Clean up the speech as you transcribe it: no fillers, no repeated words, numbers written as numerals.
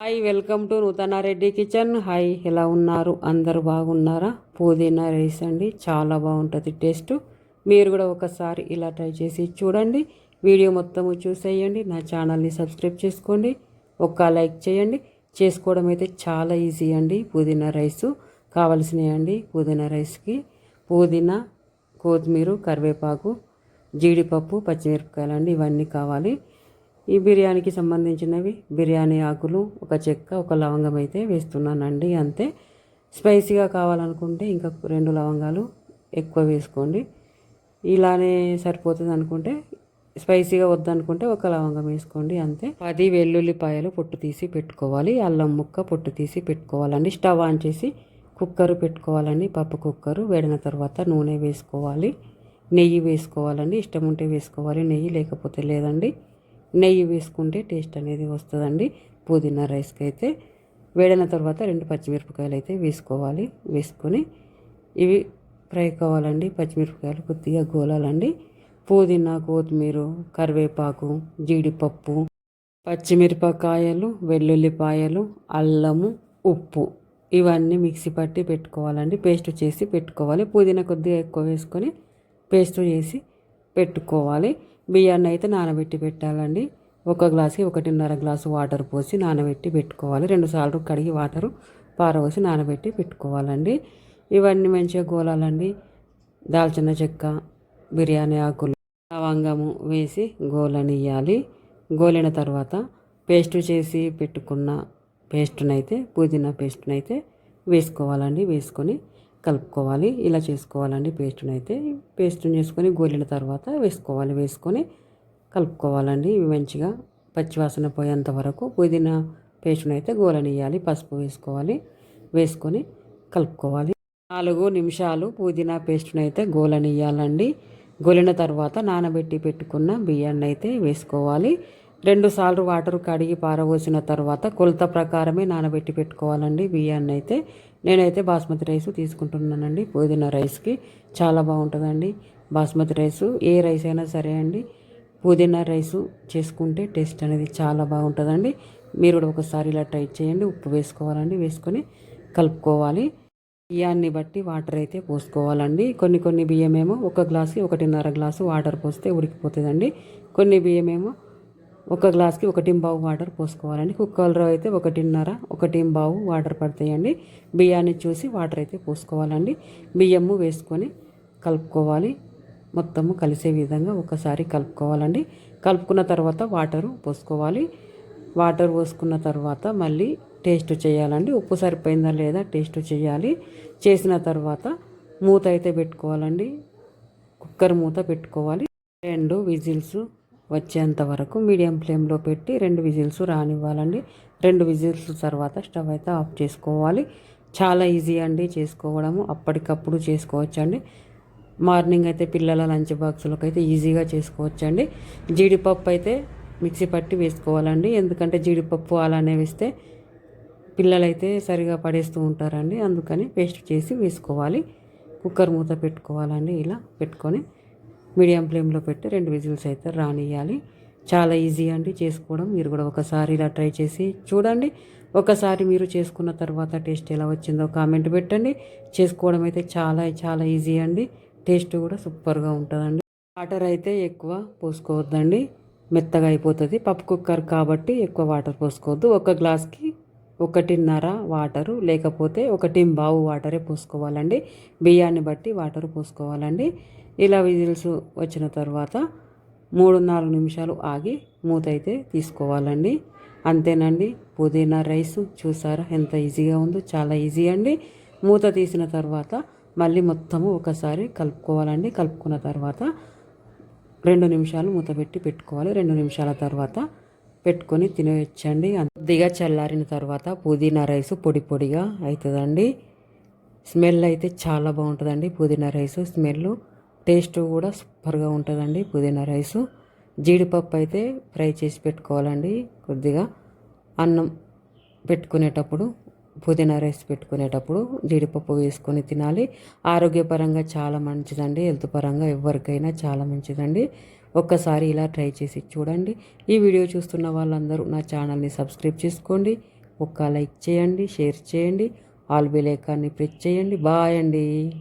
Hi, welcome to Nuthana Reddy kitchen. Hi, ఎలా ఉన్నారు? అందరు బాగున్నారా? పుదీనా రైస్ అండి, చాలా బాగుంటుంది టేస్ట్. మీరు కూడా ఒకసారి ఇలా ట్రై చేసి చూడండి. వీడియో మొత్తము చూసేయండి. నా ఛానల్ని సబ్స్క్రైబ్ చేసుకోండి. ఒక్క లైక్ చేయండి. చేసుకోవడం అయితే చాలా ఈజీ అండి. పుదీనా రైసు కావాల్సినవి అండి. పుదీనా రైస్కి పుదీనా, కొత్తిమీర, కరివేపాకు, జీడిపప్పు, పచ్చిమిరపకాయలు అండి, ఇవన్నీ కావాలి. ఈ బిర్యానీకి సంబంధించినవి బిర్యానీ ఆకులు, ఒక చెక్క, ఒక లవంగం అయితే వేస్తున్నానండి. అంతే. స్పైసీగా కావాలనుకుంటే ఇంకా 2 లవంగాలు ఎక్కువ వేసుకోండి. ఇలానే సరిపోతుంది అనుకుంటే, స్పైసీగా వద్దనుకుంటే ఒక లవంగం వేసుకోండి. అంతే. 10 వెల్లుల్లిపాయలు పొట్టు తీసి పెట్టుకోవాలి. అల్లం ముక్క పొట్టు తీసి పెట్టుకోవాలండి. స్టవ్ ఆన్ చేసి కుక్కరు పెట్టుకోవాలండి. పప్పు కుక్కరు వేడిన తర్వాత నూనె వేసుకోవాలి. నెయ్యి వేసుకోవాలండి. ఇష్టం ఉంటే వేసుకోవాలి నెయ్యి, లేకపోతే లేదండి. నెయ్యి వేసుకుంటే టేస్ట్ అనేది వస్తుందండి. పుదీనా రైస్కి అయితే వేడిన తర్వాత 2 పచ్చిమిరపకాయలు అయితే వేసుకోవాలి. వేసుకొని ఇవి ఫ్రై కావాలండి. పచ్చిమిరపకాయలు కొద్దిగా గోలాలండి. పుదీనా, కొత్తిమీర, కరివేపాకు, జీడిపప్పు, పచ్చిమిరపకాయలు, వెల్లుల్లిపాయలు, అల్లము, ఉప్పు, ఇవన్నీ మిక్సీ పట్టి పెట్టుకోవాలండి. పేస్ట్ చేసి పెట్టుకోవాలి. పుదీనా కొద్దిగా ఎక్కువ వేసుకొని పేస్ట్ చేసి పెట్టుకోవాలి. బియ్యాన్ని అయితే నానబెట్టి పెట్టాలండి. 1 గ్లాసుకి 1.5 గ్లాసు వాటర్ పోసి నానబెట్టి పెట్టుకోవాలి. 2 సార్లు కడిగి వాటరు పారపోసి నానబెట్టి పెట్టుకోవాలండి. ఇవన్నీ మంచిగా గోలాలండి. దాల్చిన చెక్క, బిర్యానీ ఆకులు, లవంగము వేసి గోలనియాలి. గోలిన తర్వాత పేస్ట్ చేసి పెట్టుకున్న పేస్ట్నైతే, పుదీనా పేస్ట్నైతే వేసుకోవాలండి. వేసుకొని కలుపుకోవాలి. ఇలా చేసుకోవాలండి. పేస్ట్ని చేసుకొని గోలిన తర్వాత వేసుకొని కలుపుకోవాలండి. ఇవి మంచిగా పచ్చివాసన పోయేంత వరకు పుదీనా పేస్ట్ని అయితే గోలనియాలి. పసుపు వేసుకోవాలి. వేసుకొని కలుపుకోవాలి. 4 నిమిషాలు పుదీనా పేస్ట్ని అయితే గోలనియాలండి. గోలిన తర్వాత నానబెట్టి పెట్టుకున్న బియ్యాన్ని అయితే వేసుకోవాలి. 2 సార్లు వాటర్ కడిగి పారబోసిన తర్వాత కొలత ప్రకారమే నానబెట్టి పెట్టుకోవాలండి బియ్యాన్ని అయితే. నేనైతే బాస్మతి రైస్ తీసుకుంటున్నానండి. పుదీనా రైస్కి చాలా బాగుంటుందండి బాస్మతి రైసు. ఏ రైస్ అయినా సరే అండి, పుదీనా రైసు చేసుకుంటే టేస్ట్ అనేది చాలా బాగుంటుందండి. మీరు కూడా ఒకసారి ఇలా ట్రై చేయండి. ఉప్పు వేసుకోవాలండి. వేసుకొని కలుపుకోవాలి. బియ్యాన్ని బట్టి వాటర్ అయితే పోసుకోవాలండి. కొన్ని బియ్యమేమో 1 గ్లాసుకి 1.5 గ్లాసు వాటర్ పోస్తే ఉడికిపోతుందండి. కొన్ని బియ్యమేమో 1 గ్లాస్కి 1.25 వాటర్ పోసుకోవాలండి. కుక్కర్లో అయితే 1.5, 1.25 వాటర్ పడతాయండి. బియ్యాన్ని చూసి వాటర్ అయితే పోసుకోవాలండి. బియ్యము వేసుకొని కలుపుకోవాలి. మొత్తము కలిసే విధంగా ఒకసారి కలుపుకోవాలండి. కలుపుకున్న తర్వాత వాటరు పోసుకోవాలి. వాటర్ పోసుకున్న తర్వాత మళ్ళీ టేస్ట్ చేయాలండి. ఉప్పు సరిపోయిందా లేదా టేస్ట్ చేయాలి. చేసిన తర్వాత మూత అయితే పెట్టుకోవాలండి. కుక్కర్ మూత పెట్టుకోవాలి. 2 విజిల్స్ వచ్చేంత వరకు మీడియం ఫ్లేమ్లో పెట్టి 2 విజిల్స్ రానివ్వాలండి. 2 విజిల్స్ తర్వాత స్టవ్ అయితే ఆఫ్ చేసుకోవాలి. చాలా ఈజీ అండి చేసుకోవడము. అప్పటికప్పుడు చేసుకోవచ్చండి. మార్నింగ్ అయితే పిల్లల లంచ్ బాక్సులకు అయితే ఈజీగా చేసుకోవచ్చండి. జీడిపప్పు అయితే మిక్సీ పట్టి వేసుకోవాలండి. ఎందుకంటే జీడిపప్పు అలానే వేస్తే పిల్లలైతే సరిగా పడేస్తూ ఉంటారండి. అందుకని పేస్ట్ చేసి వేసుకోవాలి. కుక్కర్ మూత పెట్టుకోవాలండి. ఇలా పెట్టుకొని మీడియం ఫ్లేమ్లో పెట్టి 2 విజిల్స్ అయితే రానియాలి. చాలా ఈజీ అండి చేసుకోవడం. మీరు కూడా ఒకసారి ఇలా ట్రై చేసి చూడండి. ఒకసారి మీరు చేసుకున్న తర్వాత టేస్ట్ ఎలా వచ్చిందో కామెంట్ పెట్టండి. చేసుకోవడం అయితే చాలా ఈజీ అండి. టేస్ట్ కూడా సూపర్గా ఉంటుందండి. వాటర్ అయితే ఎక్కువ పోసుకోవద్దండి, మెత్తగా అయిపోతుంది. పప్పు కుక్కర్ కాబట్టి ఎక్కువ వాటర్ పోసుకోవద్దు. 1 గ్లాస్కి 1.5 వాటరు, లేకపోతే 1.25 వాటరే పోసుకోవాలండి. బియ్యాన్ని బట్టి వాటర్ పోసుకోవాలండి. ఇలా విజిల్స్ వచ్చిన తర్వాత 3-4 నిమిషాలు ఆగి మూత అయితే తీసుకోవాలండి. అంతేనండి, పుదీనా రైస్. చూసారా ఎంత ఈజీగా ఉందో? చాలా ఈజీ అండి. మూత తీసిన తర్వాత మళ్ళీ మొత్తము ఒకసారి కలుపుకోవాలండి. కలుపుకున్న తర్వాత 2 నిమిషాలు మూత పెట్టుకోవాలి. 2 నిమిషాల తర్వాత పెట్టుకొని తినేయచ్చండి. కొద్దిగా చల్లారిన తర్వాత పుదీనా రైస్ పొడిగా అవుతుందండి. స్మెల్ అయితే చాలా బాగుంటుందండి పుదీనా రైసు. స్మెల్ టేస్ట్ కూడా సూపర్గా ఉంటుందండి పుదీనా రైసు. జీడిపప్పు అయితే ఫ్రై చేసి పెట్టుకోవాలండి. కొద్దిగా అన్నం పెట్టుకునేటప్పుడు, పుదీనా రైస్ పెట్టుకునేటప్పుడు జీడిపప్పు వేసుకొని తినాలి. ఆరోగ్యపరంగా చాలా మంచిదండి. హెల్త్ పరంగా ఎవరికైనా చాలా మంచిదండి. ఒక్కసారి ఇలా ట్రై చేసి చూడండి. ఈ వీడియో చూస్తున్న వాళ్ళందరూ నా ఛానల్ని సబ్స్క్రైబ్ చేసుకోండి. ఒక లైక్ చేయండి, షేర్ చేయండి, ఆల్ బెల్ ఐకాన్ని ప్రెస్ చేయండి. బాయ్ అండి.